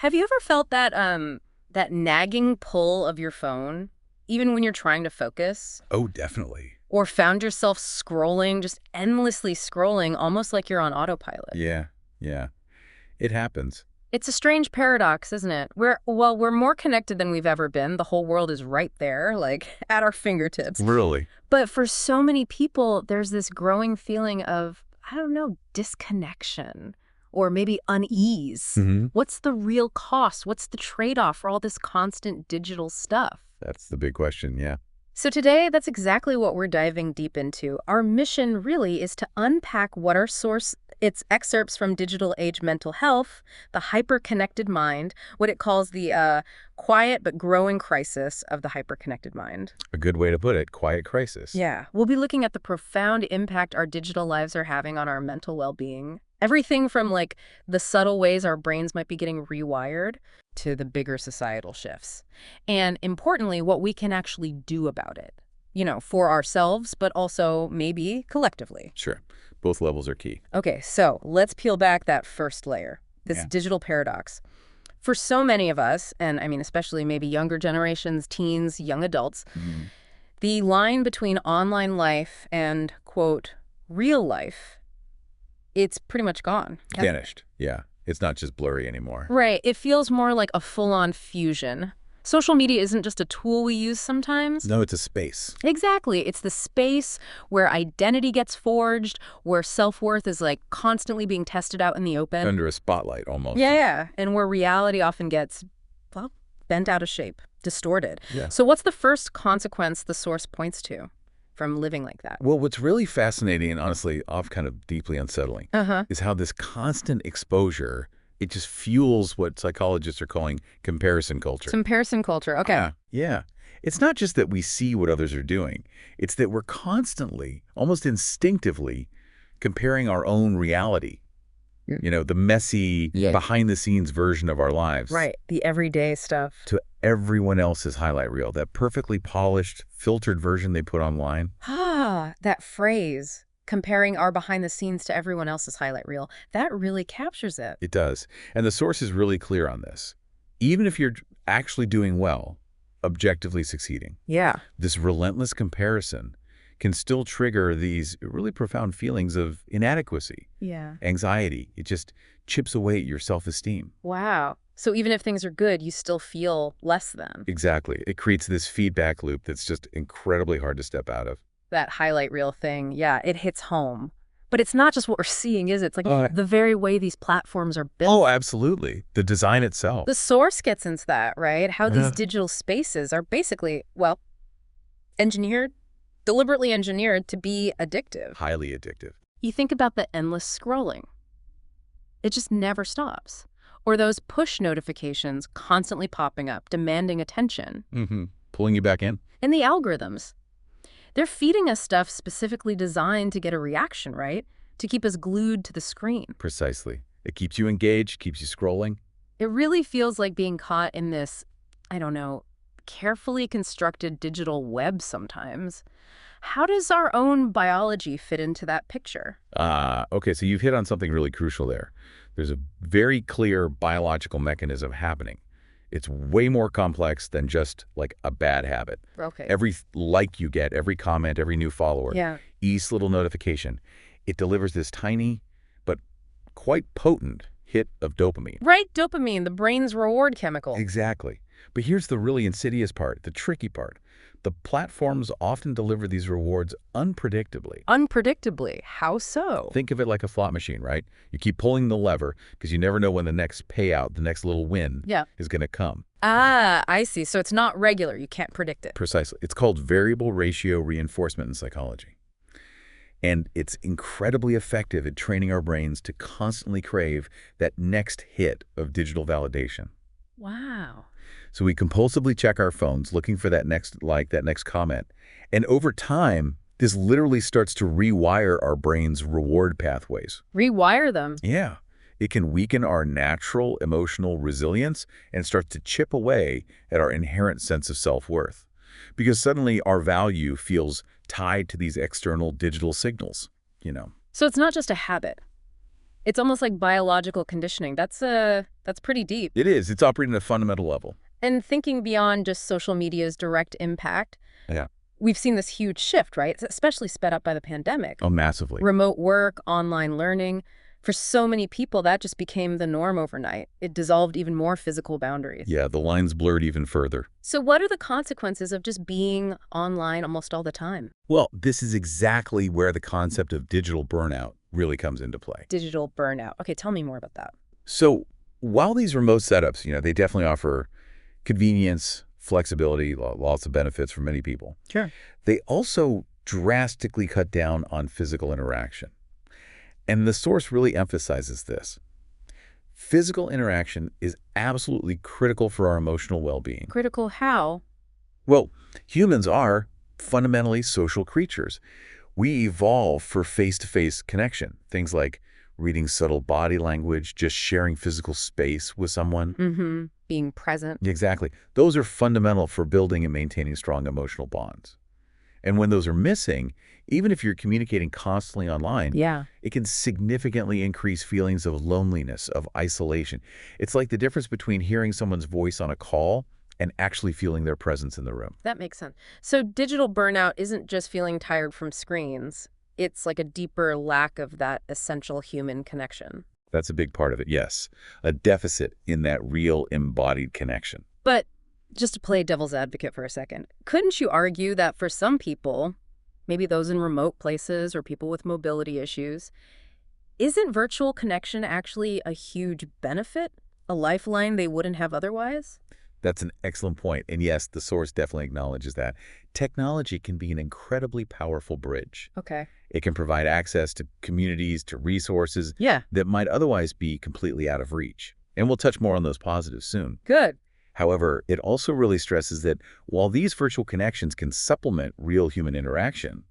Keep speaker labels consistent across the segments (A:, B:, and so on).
A: Have you ever felt that nagging pull of your phone, even when you're trying to focus?
B: Oh, definitely.
A: Or found yourself scrolling, just endlessly scrolling, almost like you're on autopilot?
B: Yeah, yeah. It happens.
A: It's a strange paradox, isn't it? We're more connected than we've ever been. The whole world is right there, like at our fingertips.
B: Really?
A: But for so many people, there's this growing feeling of, I don't know, disconnection or maybe unease.
B: Hmm.
A: What's the real cost? What's the trade-off for all this constant digital stuff?
B: That's the big question, yeah.
A: So today, that's exactly what we're diving deep into. Our mission really is to unpack what our source, its excerpts from Digital Age Mental Health, the hyperconnected mind, what it calls the quiet but growing crisis of the hyperconnected mind.
B: A good way to put it, quiet crisis.
A: Yeah, we'll be looking at the profound impact our digital lives are having on our mental well-being. Everything from like the subtle ways our brains might be getting rewired to the bigger societal shifts. And importantly, what we can actually do about it, for ourselves, but also maybe collectively.
B: Sure. Both levels are key.
A: Okay, so let's peel back that first layer, this
B: Yeah.
A: digital paradox. For so many of us, and I mean, especially maybe younger generations, teens, young adults,
B: Mhm.
A: the line between online life and, quote, real life, it's pretty much gone.
B: Vanished. Yeah. It's not just blurry anymore.
A: Right. It feels more like a full-on fusion. Social media isn't just a tool we use sometimes.
B: No, it's a space.
A: Exactly. It's the space where identity gets forged, where self-worth is like constantly being tested out in the open.
B: Under a spotlight, almost.
A: Yeah. And where reality often gets, well, bent out of shape, distorted.
B: Yeah.
A: So what's the first consequence the source points to from living like that?
B: Well, what's really fascinating and honestly kind of deeply unsettling is how this constant exposure, it just fuels what psychologists are calling comparison culture.
A: Comparison culture. Okay.
B: Yeah. It's not just that we see what others are doing. It's that we're constantly, almost instinctively, comparing our own reality. The messy, behind-the-scenes version of our lives.
A: Right. The everyday stuff.
B: To everyone else's highlight reel, that perfectly polished, filtered version they put online.
A: That phrase, comparing our behind the scenes to everyone else's highlight reel, that really captures it.
B: It does. And the source is really clear on this. Even if you're actually doing well, objectively succeeding,
A: Yeah.
B: this relentless comparison can still trigger these really profound feelings of inadequacy,
A: Yeah.
B: anxiety. It just chips away at your self-esteem.
A: Wow. So even if things are good, you still feel less than.
B: Exactly. It creates this feedback loop that's just incredibly hard to step out of.
A: That highlight reel thing, yeah, it hits home. But it's not just what we're seeing, is it? It's like the very way these platforms are built.
B: Oh, absolutely. The design itself.
A: The source gets into that, right? How these digital spaces are basically, well, deliberately engineered to be addictive.
B: Highly addictive.
A: You think about the endless scrolling. It just never stops. Or those push notifications constantly popping up, demanding attention.
B: Pulling you back in.
A: And the algorithms. They're feeding us stuff specifically designed to get a reaction, right? To keep us glued to the screen.
B: Precisely. It keeps you engaged, keeps you scrolling.
A: It really feels like being caught in this, I don't know, carefully constructed digital web sometimes. How does our own biology fit into that picture?
B: Okay, so you've hit on something really crucial there. There's a very clear biological mechanism happening. It's way more complex than just like a bad habit.
A: Okay.
B: Every like you get, every comment, every new follower,
A: Yeah.
B: each little notification, it delivers this tiny but quite potent hit of dopamine.
A: Right, dopamine, the brain's reward chemical.
B: Exactly. But here's the really insidious part, the tricky part. The platforms often deliver these rewards unpredictably.
A: Unpredictably. How so?
B: Think of it like a slot machine, right? You keep pulling the lever because you never know when the next payout, the next little win is going to come.
A: I see. So it's not regular. You can't predict it.
B: Precisely. It's called variable ratio reinforcement in psychology. And it's incredibly effective at training our brains to constantly crave that next hit of digital validation.
A: Wow.
B: So we compulsively check our phones looking for that next like, that next comment. And over time, this literally starts to rewire our brain's reward pathways.
A: Rewire them.
B: Yeah. It can weaken our natural emotional resilience and start to chip away at our inherent sense of self-worth. Because suddenly our value feels tied to these external digital signals.
A: So it's not just a habit. It's almost like biological conditioning. That's pretty deep.
B: It is. It's operating at a fundamental level.
A: And thinking beyond just social media's direct impact,
B: Yeah.
A: we've seen this huge shift, right? Especially sped up by the pandemic.
B: Oh, massively.
A: Remote work, online learning. For so many people, that just became the norm overnight. It dissolved even more physical boundaries.
B: Yeah, the lines blurred even further.
A: So what are the consequences of just being online almost all the time?
B: Well, this is exactly where the concept of digital burnout really comes into play.
A: Digital burnout. Okay, tell me more about that.
B: So while these remote setups, they definitely offer convenience, flexibility, lots of benefits for many people,
A: Sure.
B: they also drastically cut down on physical interaction. And the source really emphasizes this. Physical interaction is absolutely critical for our emotional well-being.
A: Critical how?
B: Well, humans are fundamentally social creatures. We evolve for face-to-face connection. Things like reading subtle body language, just sharing physical space with someone.
A: Mm-hmm. Being present.
B: Exactly. Those are fundamental for building and maintaining strong emotional bonds. And when those are missing, even if you're communicating constantly online,
A: Yeah.
B: it can significantly increase feelings of loneliness, of isolation. It's like the difference between hearing someone's voice on a call and actually feeling their presence in the room.
A: That makes sense. So digital burnout isn't just feeling tired from screens. It's like a deeper lack of that essential human connection.
B: That's a big part of it, yes. A deficit in that real embodied connection.
A: But just to play devil's advocate for a second, couldn't you argue that for some people, maybe those in remote places or people with mobility issues, isn't virtual connection actually a huge benefit? A lifeline they wouldn't have otherwise?
B: That's an excellent point. And yes, the source definitely acknowledges that. Technology can be an incredibly powerful bridge.
A: Okay.
B: It can provide access to communities, to resources
A: Yeah.
B: that might otherwise be completely out of reach. And we'll touch more on those positives soon.
A: Good.
B: However, it also really stresses that while these virtual connections can supplement real human interaction,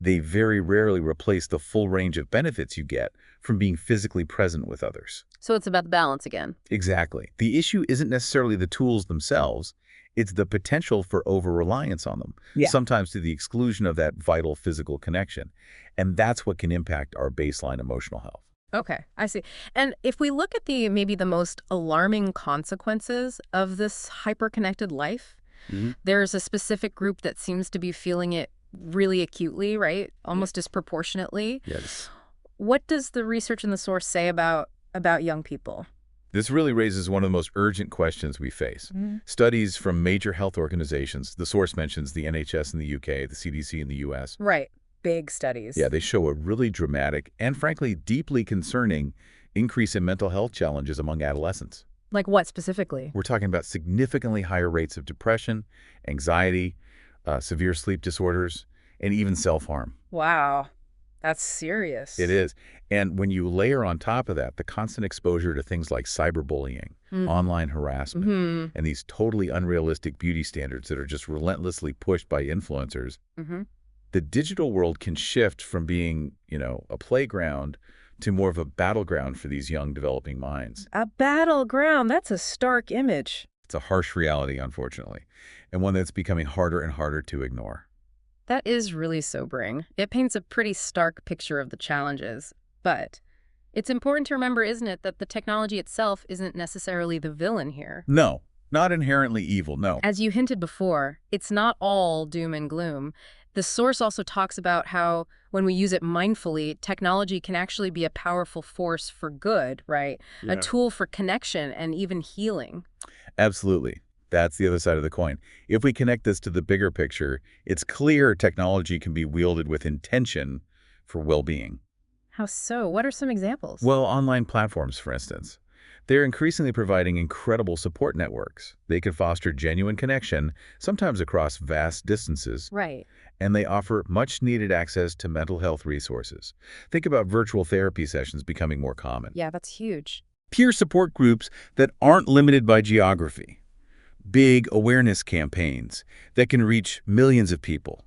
B: they very rarely replace the full range of benefits you get from being physically present with others.
A: So it's about the balance again.
B: Exactly. The issue isn't necessarily the tools themselves, it's the potential for over-reliance on them, sometimes to the exclusion of that vital physical connection. And that's what can impact our baseline emotional health.
A: Okay, I see. And if we look at maybe the most alarming consequences of this hyper-connected life, there's a specific group that seems to be feeling it really acutely, right? Almost disproportionately.
B: Yes.
A: What does the research in the source say about young people?
B: This really raises one of the most urgent questions we face. Studies from major health organizations, the source mentions the NHS in the UK, the CDC in the US.
A: Right. Big studies.
B: Yeah, they show a really dramatic and frankly deeply concerning increase in mental health challenges among adolescents.
A: Like what specifically?
B: We're talking about significantly higher rates of depression, anxiety, severe sleep disorders, and even self-harm.
A: Wow. That's serious.
B: It is. And when you layer on top of that the constant exposure to things like cyberbullying, online harassment, and these totally unrealistic beauty standards that are just relentlessly pushed by influencers, the digital world can shift from being, a playground to more of a battleground for these young developing minds.
A: A battleground. That's a stark image.
B: It's a harsh reality, unfortunately, and one that's becoming harder and harder to ignore.
A: That is really sobering. It paints a pretty stark picture of the challenges. But it's important to remember, isn't it, that the technology itself isn't necessarily the villain here.
B: No, not inherently evil, no.
A: As you hinted before, it's not all doom and gloom. The source also talks about how when we use it mindfully, technology can actually be a powerful force for good, right?
B: Yeah.
A: A tool for connection and even healing.
B: Absolutely. That's the other side of the coin. If we connect this to the bigger picture, it's clear technology can be wielded with intention for well-being.
A: How so? What are some examples?
B: Well, online platforms, for instance. They're increasingly providing incredible support networks. They can foster genuine connection, sometimes across vast distances.
A: Right.
B: And they offer much-needed access to mental health resources. Think about virtual therapy sessions becoming more common.
A: Yeah, that's huge.
B: Peer support groups that aren't limited by geography. Big awareness campaigns that can reach millions of people.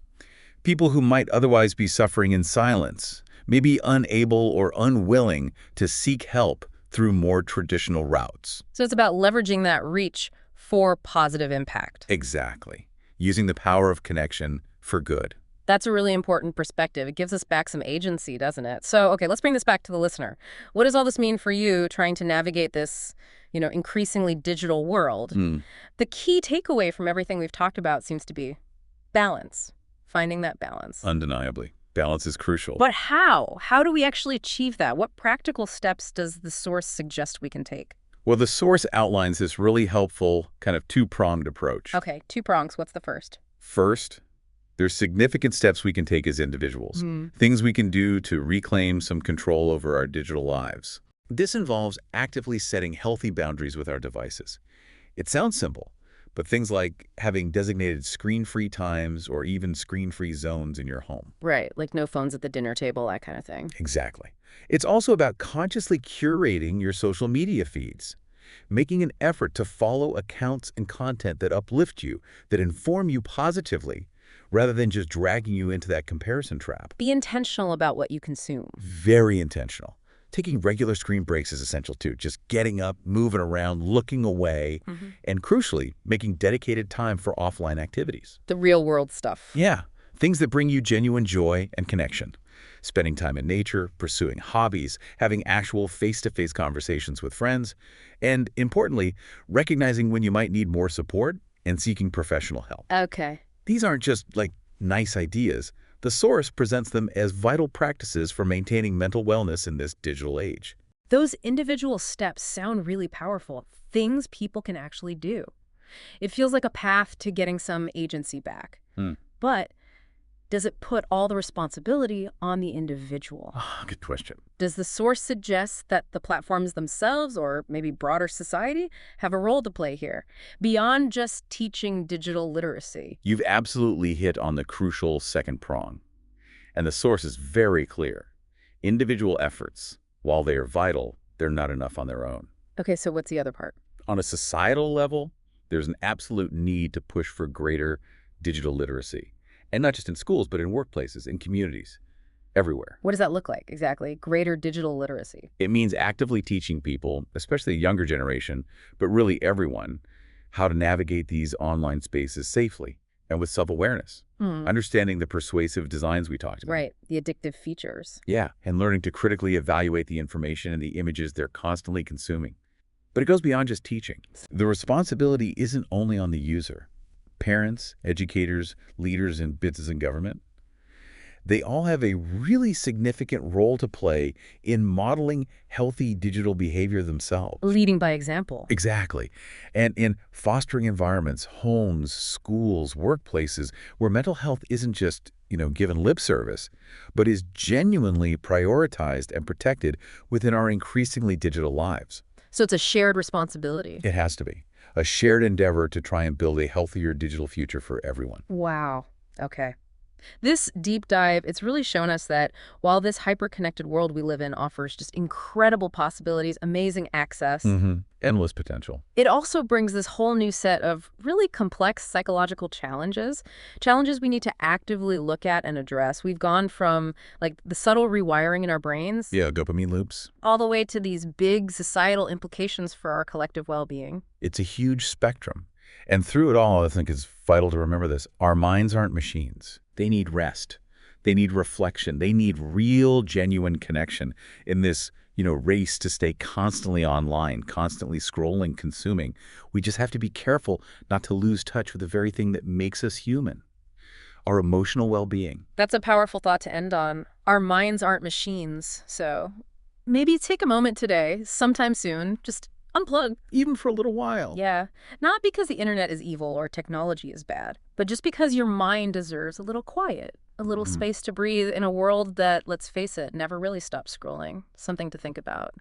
B: People who might otherwise be suffering in silence, maybe unable or unwilling to seek help through more traditional routes.
A: So it's about leveraging that reach for positive impact.
B: Exactly. Using the power of connection for good.
A: That's a really important perspective. It gives us back some agency, doesn't it? So, okay, let's bring this back to the listener. What does all this mean for you trying to navigate this, increasingly digital world?
B: Hmm.
A: The key takeaway from everything we've talked about seems to be balance, finding that balance.
B: Undeniably. Balance is crucial.
A: But how? How do we actually achieve that? What practical steps does the source suggest we can take?
B: Well, the source outlines this really helpful kind of two-pronged approach.
A: Okay, 2 prongs. What's the first?
B: First, there's significant steps we can take as individuals, things we can do to reclaim some control over our digital lives. This involves actively setting healthy boundaries with our devices. It sounds simple, but things like having designated screen-free times or even screen-free zones in your home.
A: Right, like no phones at the dinner table, that kind of thing.
B: Exactly. It's also about consciously curating your social media feeds, making an effort to follow accounts and content that uplift you, that inform you positively, rather than just dragging you into that comparison trap.
A: Be intentional about what you consume.
B: Very intentional. Taking regular screen breaks is essential too. Just getting up, moving around, looking away, and crucially, making dedicated time for offline activities.
A: The real world stuff.
B: Yeah, things that bring you genuine joy and connection. Spending time in nature, pursuing hobbies, having actual face-to-face conversations with friends, and importantly, recognizing when you might need more support and seeking professional help.
A: Okay.
B: These aren't just like nice ideas. The source presents them as vital practices for maintaining mental wellness in this digital age.
A: Those individual steps sound really powerful, things people can actually do. It feels like a path to getting some agency back. But does it put all the responsibility on the individual?
B: Good question.
A: Does the source suggest that the platforms themselves, or maybe broader society, have a role to play here, beyond just teaching digital literacy?
B: You've absolutely hit on the crucial second prong. And the source is very clear. Individual efforts, while they are vital, they're not enough on their own.
A: Okay, so what's the other part?
B: On a societal level, there's an absolute need to push for greater digital literacy. And not just in schools, but in workplaces, in communities, everywhere.
A: What does that look like, exactly? Greater digital literacy.
B: It means actively teaching people, especially the younger generation, but really everyone, how to navigate these online spaces safely and with self-awareness. Understanding the persuasive designs we talked about.
A: Right, the addictive features.
B: Yeah, and learning to critically evaluate the information and the images they're constantly consuming. But it goes beyond just teaching. The responsibility isn't only on the user. Parents, educators, leaders in business and government, they all have a really significant role to play in modeling healthy digital behavior themselves.
A: Leading by example.
B: Exactly. And in fostering environments, homes, schools, workplaces, where mental health isn't just, given lip service, but is genuinely prioritized and protected within our increasingly digital lives.
A: So it's a shared responsibility.
B: It has to be. A shared endeavor to try and build a healthier digital future for everyone.
A: Wow. Okay. This deep dive, it's really shown us that while this hyper-connected world we live in offers just incredible possibilities, amazing access,
B: Endless potential.
A: it also brings this whole new set of really complex psychological challenges we need to actively look at and address. We've gone from like the subtle rewiring in our brains,
B: Yeah, dopamine loops.
A: all the way to these big societal implications for our collective well-being.
B: It's a huge spectrum. And through it all, I think it's vital to remember this. Our minds aren't machines. They need rest. They need reflection. They need real, genuine connection in this, race to stay constantly online, constantly scrolling, consuming. We just have to be careful not to lose touch with the very thing that makes us human, our emotional well-being.
A: That's a powerful thought to end on. Our minds aren't machines, so maybe take a moment today, sometime soon, just unplug.
B: Even for a little while.
A: Yeah, not because the internet is evil or technology is bad, but just because your mind deserves a little quiet, a little space to breathe in a world that, let's face it, never really stops scrolling. Something to think about.